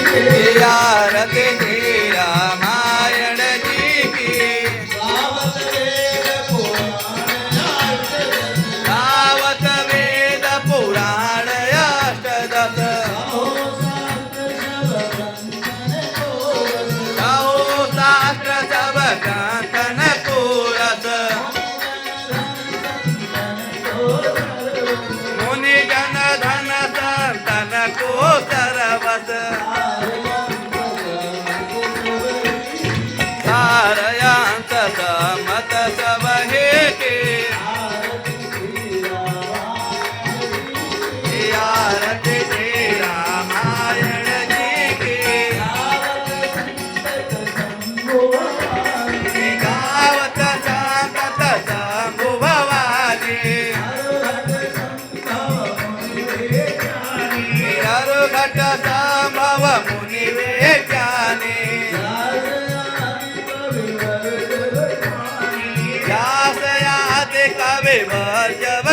आरती श्री रामायण जी की गावत वेद पुराण अष्टदश गाओ शास्त्र सब ग्रंथन पुरस मुनि जन धन संतन को सरवस सारयांत समत सब हेके आरती श्री रामायण जी की गावत संतत शंभु भवानी घट संभव मुनि ज्ञानी व्यास आदि कवि वर्जव